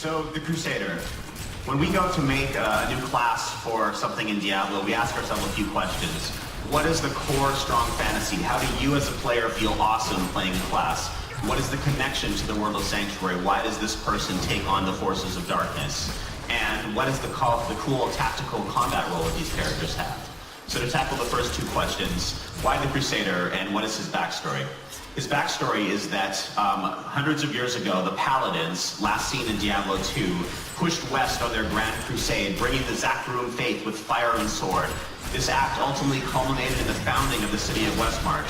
So, the Crusader. When we go to make a new class for something in Diablo, we ask ourselves a few questions. What is the core strong fantasy? How do you as a player feel awesome playing a class? What is the connection to the world of Sanctuary? Why does this person take on the forces of darkness? And what is the cool tactical combat role that these characters have? So to tackle the first two questions, why the Crusader and what is his backstory? His backstory is that hundreds of years ago, the Paladins, last seen in Diablo II, pushed west on their grand crusade, bringing the Zacharian faith with fire and sword. This act ultimately culminated in the founding of the city of Westmarch.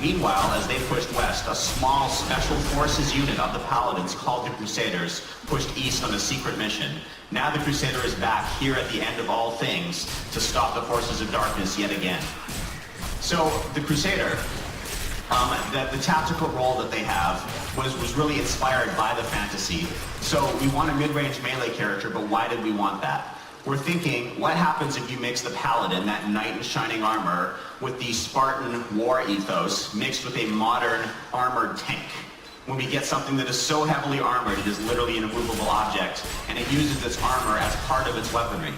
Meanwhile, as they pushed west, a small special forces unit of the Paladins called the Crusaders pushed east on a secret mission. Now the Crusader is back here at the end of all things to stop the forces of darkness yet again. So the Crusader, the tactical role that they have was really inspired by the fantasy. So we want a mid-range melee character, but why did we want that? We're thinking, what happens if you mix the Paladin, that knight in shining armor, with the Spartan war ethos mixed with a modern armored tank? When we get something that is so heavily armored, it is literally an immovable object, and it uses its armor as part of its weaponry.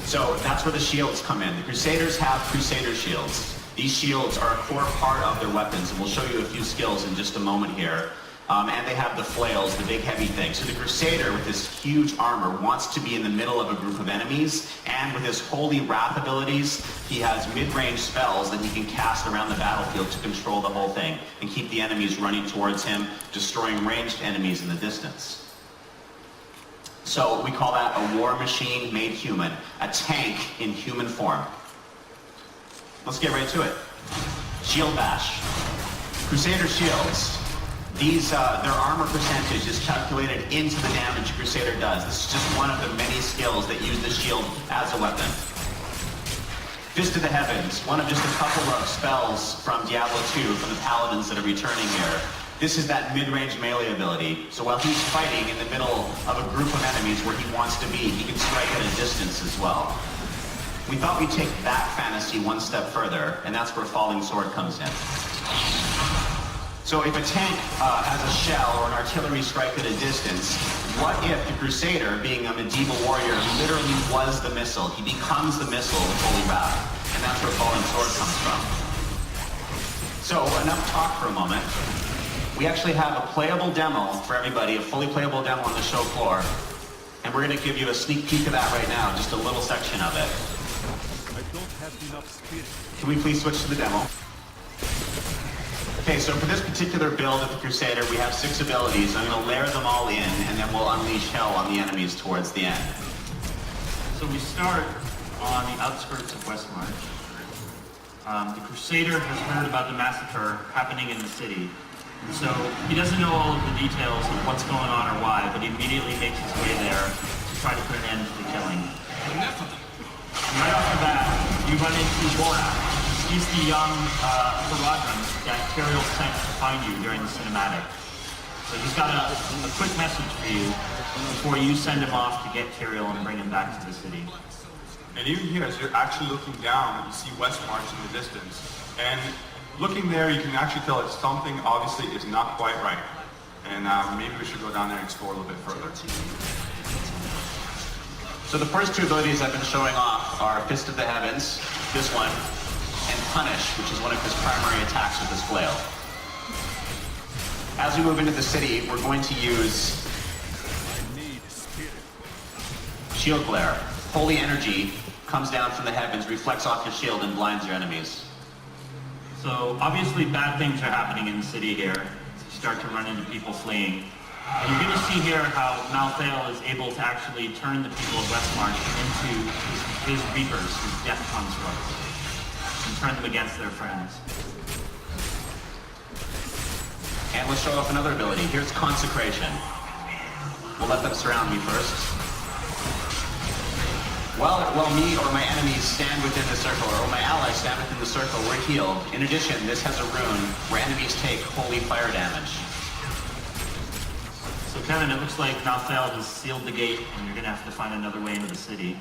So that's where the shields come in. The Crusaders have Crusader shields. These shields are a core part of their weapons, and we'll show you a few skills in just a moment here. And they have the flails, the big heavy thing. So the Crusader, with his huge armor, wants to be in the middle of a group of enemies, and with his Holy Wrath abilities, he has mid-range spells that he can cast around the battlefield to control the whole thing, and keep the enemies running towards him, destroying ranged enemies in the distance. So we call that a war machine made human, a tank in human form. Let's get right to it. Shield Bash. Crusader shields. These, their armor percentage is calculated into the damage Crusader does. This is just one of the many skills that use the shield as a weapon. Fist of the Heavens, one of just a couple of spells from Diablo II from the Paladins that are returning here. This is that mid-range melee ability. So while he's fighting in the middle of a group of enemies where he wants to be, he can strike at a distance as well. We thought we'd take that fantasy one step further, and that's where Falling Sword comes in. So if a tank has a shell or an artillery strike at a distance, what if the Crusader, being a medieval warrior, literally was the missile? He becomes the missile with Holy Wrath, and that's where Falling Sword comes from. So enough talk for a moment. We actually have a playable demo for everybody, a fully playable demo on the show floor, and we're going to give you a sneak peek of that right now, just a little section of it. Can we please switch to the demo? Okay, so for this particular build of the Crusader, we have 6 abilities. I'm going to layer them all in, and then we'll unleash hell on the enemies towards the end. So we start on the outskirts of Westmarch. The Crusader has heard about the massacre happening in the city. And so he doesn't know all of the details of what's going on or why, but he immediately makes his way there to try to put an end to the killing. And right off the bat, you run into Borat. He's the young Paragon that Tyrael sent to find you during the cinematic. So he's got a quick message for you before you send him off to get Tyrael and bring him back to the city. And even here, as you're actually looking down, you see Westmarch in the distance. And looking there, you can actually tell that something obviously is not quite right. And maybe we should go down there and explore a little bit further. So the first 2 abilities I've been showing off are Fist of the Heavens, this one, and Punish, which is one of his primary attacks with his flail. As we move into the city, we're going to use Shield Glare. Holy energy comes down from the heavens, reflects off your shield, and blinds your enemies. So obviously bad things are happening in the city here. You start to run into people fleeing. And you're going to see here how Malthael is able to actually turn the people of Westmarch into his reapers, his death constructs, and turn them against their friends. And let's show off another ability. Here's Consecration. We'll let them surround me first. While me or my enemies stand within the circle, or my allies stand within the circle, we're healed. In addition, this has a rune where enemies take holy fire damage. So Kevin, it looks like Malthael has sealed the gate, and you're going to have to find another way into the city.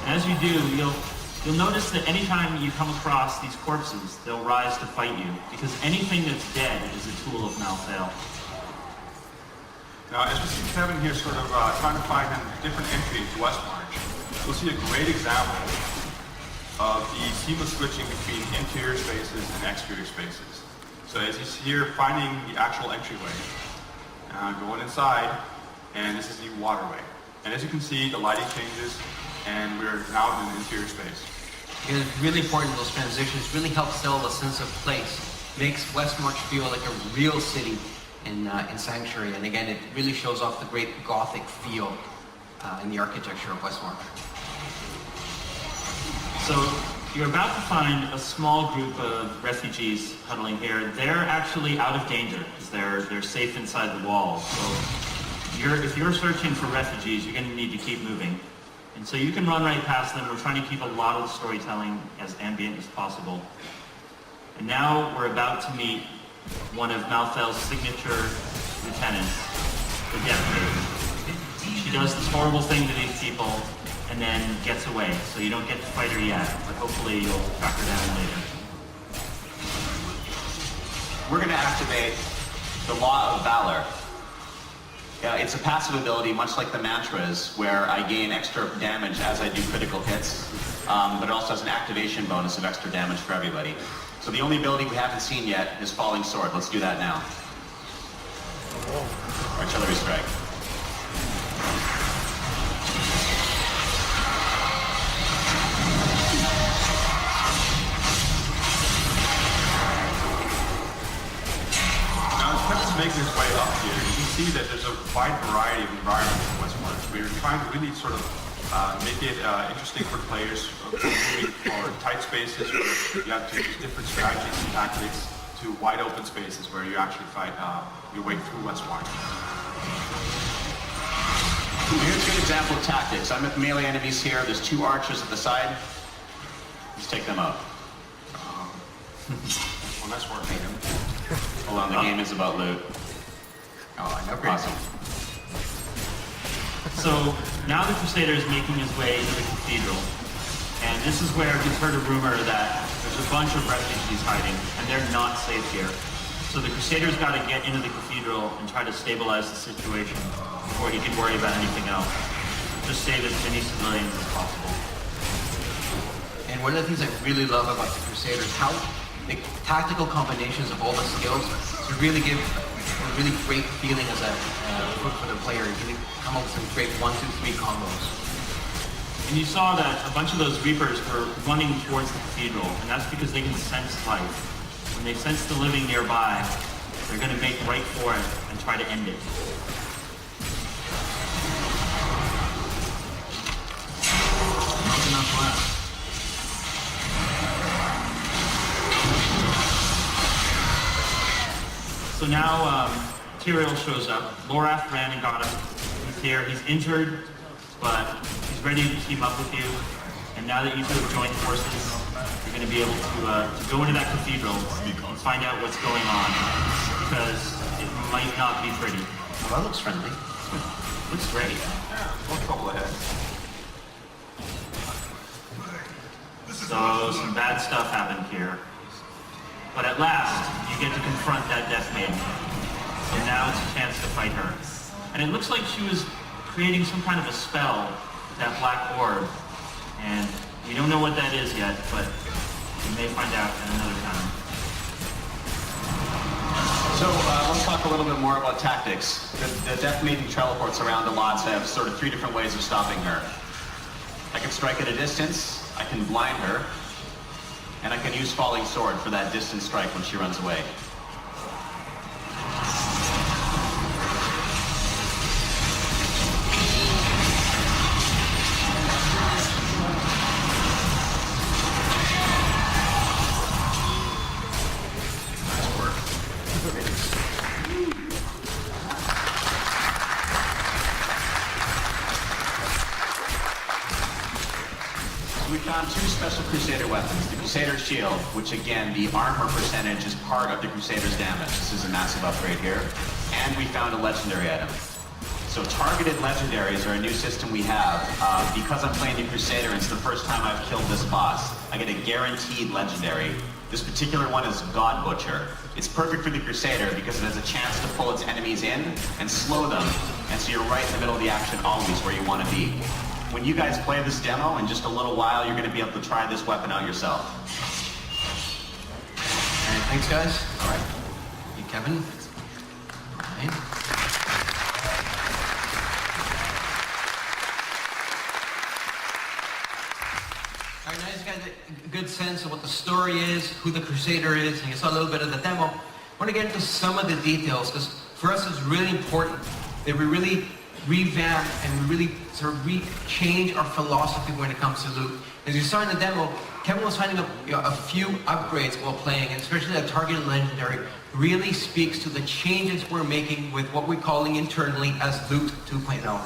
And as you do, you'll notice that anytime you come across these corpses, they'll rise to fight you, because anything that's dead is a tool of Malthael. Now, as we see Kevin here sort of trying to find a different entry into Westmarch, we'll see a great example of the seamless switching between interior spaces and exterior spaces. So as he's here finding the actual entryway, going inside, and this is the waterway. And as you can see, the lighting changes, and we're now in an interior space. It's really important, those transitions really help sell a sense of place. Makes Westmarch feel like a real city in Sanctuary, and again, it really shows off the great Gothic feel in the architecture of Westmarch. So you're about to find a small group of refugees huddling here. They're actually out of danger because they're safe inside the walls. So if you're searching for refugees, you're going to need to keep moving. And so you can run right past them. We're trying to keep a lot of the storytelling as ambient as possible. And now we're about to meet one of Malthel's signature lieutenants, the Death Maiden. She does this horrible thing to these people and then gets away. So you don't get to fight her yet, but hopefully you'll track her down later. We're going to activate the Law of Valor. It's a passive ability, much like the mantras, where I gain extra damage as I do critical hits, but it also has an activation bonus of extra damage for everybody. So the only ability we haven't seen yet is Falling Sword. Let's do that now. Artillery Strike. Making his way up here, you can see that there's a wide variety of environments in Westmarch. We're trying to really sort of make it interesting for players, moving for tight spaces where you have to use different strategies and tactics to wide open spaces where you actually fight your way through Westmarch. Here's a good example of tactics. I'm with melee enemies here. There's two archers at the side. Let's take them out. Well, that's where I made him. Hold on, the game is about loot. Oh, I know. Awesome. So now the Crusader is making his way into the cathedral. And this is where he's heard a rumor that there's a bunch of refugees hiding, and they're not safe here. So the Crusader's got to get into the cathedral and try to stabilize the situation before he can worry about anything else. Just save as many civilians as possible. And one of the things I really love about the Crusader is how the tactical combinations of all the skills to really give a really great feeling as a for the player. You can come up with some great 1, 2, 3 combos. And you saw that a bunch of those Reapers were running towards the cathedral, and that's because they can sense life. When they sense the living nearby, they're going to make right for it and try to end it. Not enough left. So now Tyrael shows up. Lorath ran and got him. He's here. He's injured, but he's ready to team up with you. And now that you two have joined forces, you're going to be able to go into that cathedral and find out what's going on, because it might not be pretty. Oh, that looks friendly. Looks great. Yeah, no trouble ahead. So some bad stuff happened here. But at last, you get to confront that Death Maiden. And now it's a chance to fight her. And it looks like she was creating some kind of a spell with that black orb. And we don't know what that is yet, but we may find out at another time. So let's talk a little bit more about tactics. The Death Maiden teleports around a lot, so I have sort of 3 different ways of stopping her. I can strike at a distance, I can blind her, and I can use Falling Sword for that distance strike when she runs away. Nice work. We found 2 special Crusader weapons. The Crusader Shield, which again, the armor percentage is part of the Crusader's damage. This is a massive upgrade here. And we found a legendary item. So targeted legendaries are a new system we have. Because I'm playing the Crusader and it's the first time I've killed this boss, I get a guaranteed legendary This particular one is God Butcher. It's perfect for the Crusader because it has a chance to pull its enemies in and slow them, and so you're right in the middle of the action always where you want to be. When you guys play this demo, in just a little while, you're going to be able to try this weapon out yourself. All right, thanks guys. All right, you Kevin. All right. All right, now you guys get a good sense of what the story is, who the Crusader is, and you saw a little bit of the demo. I want to get into some of the details, because for us it's really important that we really revamp and we really sort of change our philosophy when it comes to loot. As you saw in the demo, Kevin was finding a few upgrades while playing, and especially that targeted legendary really speaks to the changes we're making with what we're calling internally as Loot 2.0.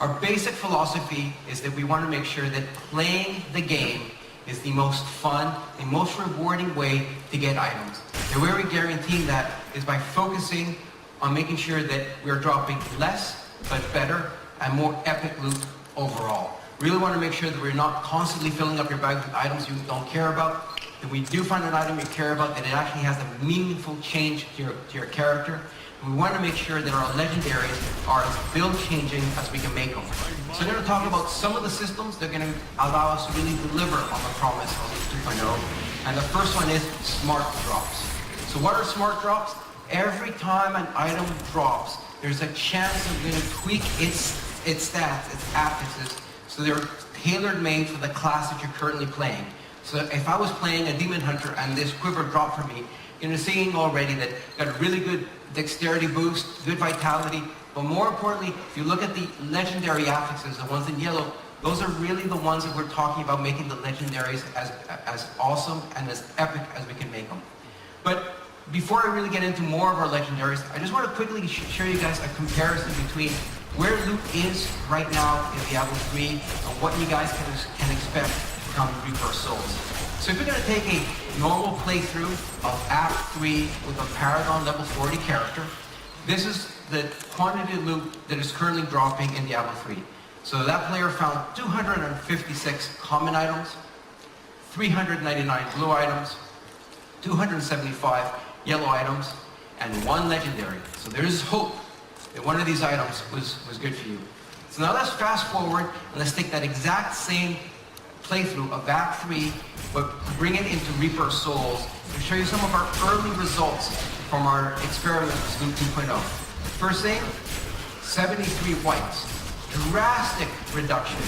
Our basic philosophy is that we want to make sure that playing the game is the most fun, the most rewarding way to get items. The way we guarantee that is by focusing on making sure that we're dropping less, but better and more epic loot overall. Really want to make sure that we're not constantly filling up your bag with items you don't care about. That we do find an item you care about, that it actually has a meaningful change to your character. And we want to make sure that our legendaries are as build changing as we can make them. So I'm going to talk about some of the systems that are going to allow us to really deliver on the promise of 2.0. And the first one is smart drops. So what are smart drops? Every time an item drops, there's a chance of going to tweak its stats, its affixes, so they're tailor-made for the class that you're currently playing. So if I was playing a Demon Hunter and this quiver dropped for me, you're seeing already that got a really good dexterity boost, good vitality, but more importantly, if you look at the legendary affixes, the ones in yellow, those are really the ones that we're talking about making the legendaries as awesome and as epic as we can make them. But before I really get into more of our legendaries, I just want to quickly show you guys a comparison between where loot is right now in Diablo 3 and what you guys can expect come Reaper Souls. So if you're going to take a normal playthrough of Act 3 with a Paragon level 40 character, this is the quantity of loot that is currently dropping in Diablo 3. So that player found 256 common items, 399 blue items, 275 yellow items, and 1 legendary. So there's hope that one of these items was good for you. So now let's fast forward and let's take that exact same playthrough of Act 3, but bring it into Reaper Souls and show you some of our early results from our experiment with Loot 2.0. First thing, 73 whites. Drastic reduction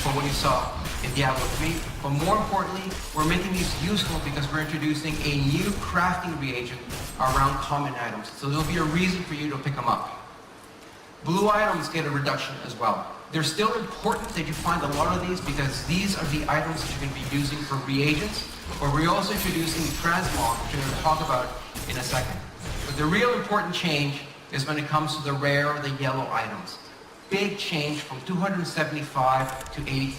from what you saw in Diablo 3, but more importantly, we're making these useful because we're introducing a new crafting reagent around common items. So there'll be a reason for you to pick them up. Blue items get a reduction as well. They're still important that you find a lot of these because these are the items that you're going to be using for reagents, but we're also introducing transmog, which we're going to talk about in a second. But the real important change is when it comes to the rare or the yellow items. Big change from 275 to 83.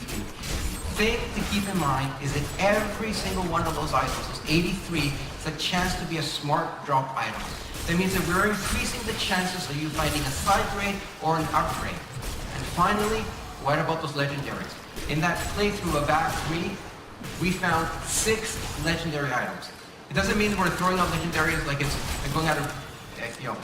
Thing to keep in mind is that every single one of those items, those 83, is a chance to be a smart drop item. That means that we're increasing the chances of you finding a side grade or an upgrade. And finally, what about those legendaries? In that playthrough of Act 3, we found 6 legendary items. It doesn't mean we're throwing out legendaries like it's going out of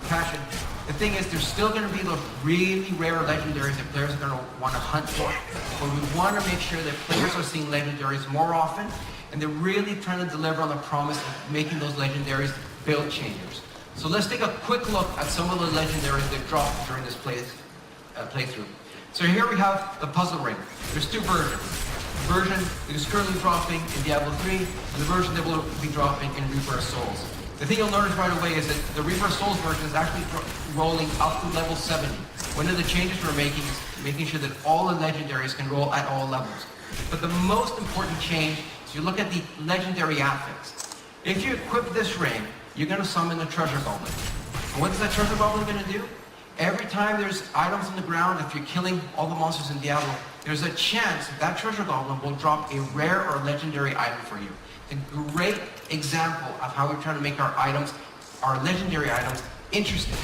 passion. The thing is, there's still going to be those really rare legendaries that players are going to want to hunt for. But we want to make sure that players are seeing legendaries more often, and they're really trying to deliver on the promise of making those legendaries build changers. So let's take a quick look at some of the legendaries that dropped during this playthrough. So here we have the puzzle ring. There's 2 versions. The version that is currently dropping in Diablo 3 and the version that will be dropping in Reaper Souls. The thing you'll notice right away is that the Reaper Souls version is actually rolling up to level 70. One of the changes we're making is making sure that all the legendaries can roll at all levels. But the most important change is you look at the legendary affix. If you equip this ring, you're going to summon the treasure goblin. And what is that treasure goblin going to do? Every time there's items on the ground, if you're killing all the monsters in Diablo, there's a chance that treasure goblin will drop a rare or legendary item for you. It's a great example of how we're trying to make our items, our legendary items, interesting.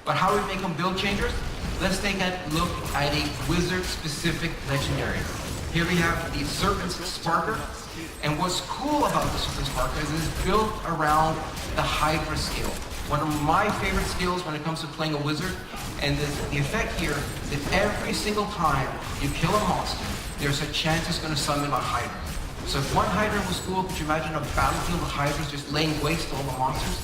But how we make them build changers? Let's take a look at a wizard-specific legendary. Here we have the Serpent's Sparker. And what's cool about the Serpent's Sparker is it's built around the Hydra skill. One of my favorite skills when it comes to playing a wizard. And the effect here is that every single time you kill a monster, there's a chance it's going to summon a Hydra. So if one Hydra was cool, could you imagine a battlefield of Hydras just laying waste to all the monsters?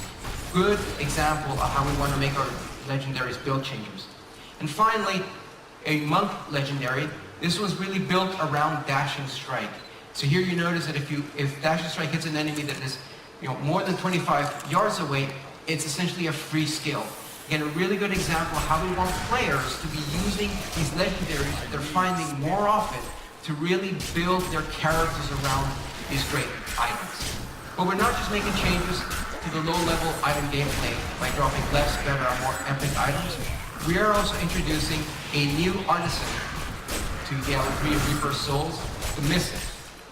Good example of how we want to make our legendaries build changes. And finally, a Monk legendary. This was really built around Dashing Strike. So here you notice that if Dashing Strike hits an enemy that is more than 25 yards away, it's essentially a free skill. Again, a really good example of how we want players to be using these legendaries that they're finding more often to really build their characters around these great items. But we're not just making changes to the low-level item gameplay by dropping less, better, and more epic items. We are also introducing a new artisan to Diablo III Reaper Souls, the Mystic.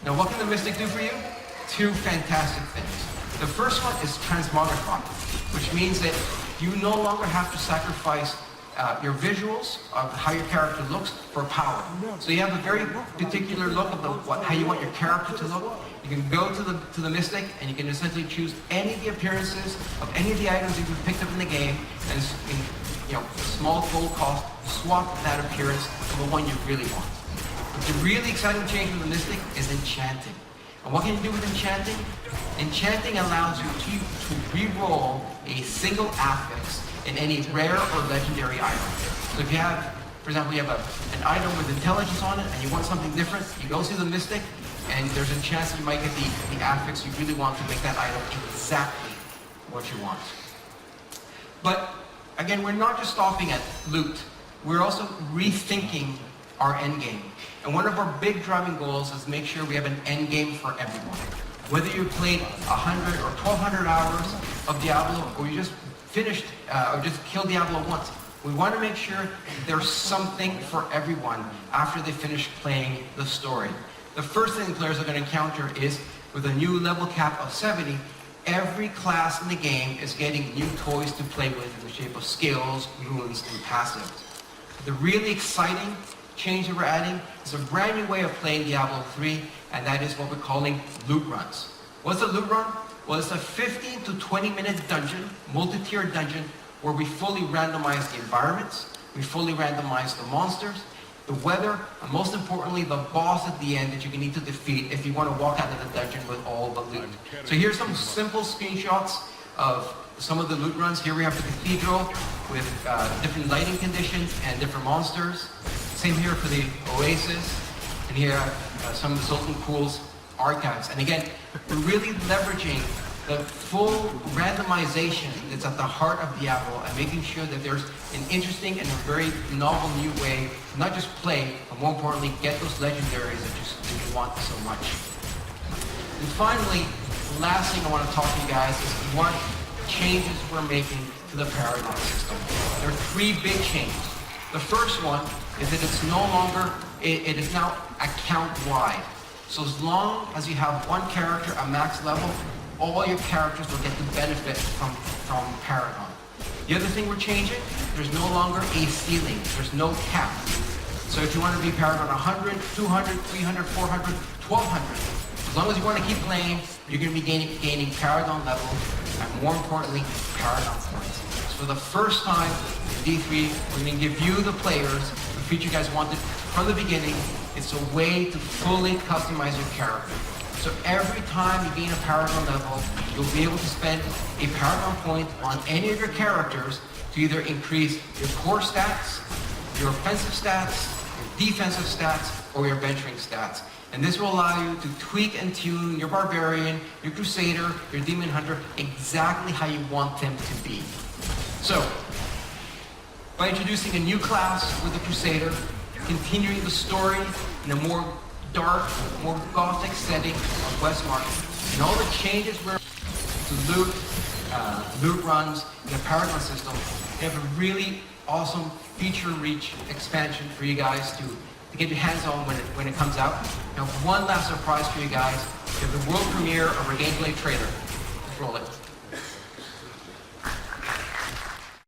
Now, what can the Mystic do for you? Two fantastic things. The first one is transmogrify, which means that you no longer have to sacrifice your visuals of how your character looks for power. So you have a very particular look of how you want your character to look. You can go to the Mystic and you can essentially choose any of the appearances of any of the items that you've picked up in the game, and small gold cost, swap that appearance to the one you really want. But the really exciting change with the Mystic is enchanting. And what can you do with enchanting? Enchanting allows you to re-roll a single affix in any rare or legendary item. So if you have, for example, you have an item with intelligence on it and you want something different, you go see the Mystic and there's a chance that you might get the affix you really want to make that item exactly what you want. But again, we're not just stopping at loot. We're also rethinking our endgame. And one of our big driving goals is to make sure we have an endgame for everyone. Whether you played 100 or 1,200 hours of Diablo, or you just finished, or just killed Diablo once, we want to make sure there's something for everyone after they finish playing the story. The first thing the players are going to encounter is, with a new level cap of 70, every class in the game is getting new toys to play with in the shape of skills, runes, and passives. The really exciting change that we're adding is a brand new way of playing Diablo 3, and that is what we're calling loot runs. What's a loot run? Well, it's a 15 to 20 minute dungeon, multi-tier dungeon, where we fully randomize the environments, we fully randomize the monsters, the weather, and most importantly, the boss at the end that you need to defeat if you want to walk out of the dungeon with all the loot. So here's some simple screenshots of some of the loot runs. Here we have the cathedral with different lighting conditions and different monsters. Same here for the oasis, and here some of the Sultan Pool's archives. And again, we're really leveraging the full randomization that's at the heart of Diablo and making sure that there's an interesting and a very novel new way to not just play, but more importantly, get those legendaries that you want so much. And finally, the last thing I want to talk to you guys is what changes we're making to the Paragon system. There are three big changes. The first one is that it's no longer, it is now account-wide. So as long as you have one character at max level, all your characters will get the benefit from Paragon. The other thing we're changing, there's no longer a ceiling. There's no cap. So if you want to be Paragon 100, 200, 300, 400, 1200, as long as you want to keep playing, you're going to be gaining Paragon levels, and more importantly, Paragon points. So for the first time in D3, we're going to give you, the players, the feature you guys wanted from the beginning. It's a way to fully customize your character. So every time you gain a Paragon level, you'll be able to spend a Paragon point on any of your characters to either increase your core stats, your offensive stats, your defensive stats, or your venturing stats. And this will allow you to tweak and tune your Barbarian, your Crusader, your Demon Hunter exactly how you want them to be. So, by introducing a new class with the Crusader, continuing the story in a more dark, more Gothic setting of Westmarch, and all the changes we're to loot runs, and the Paragon system, we have a really awesome feature-rich expansion for you guys to get your hands on when it comes out. Now, one last surprise for you guys. We have the world premiere of our gameplay trailer. Let's roll it.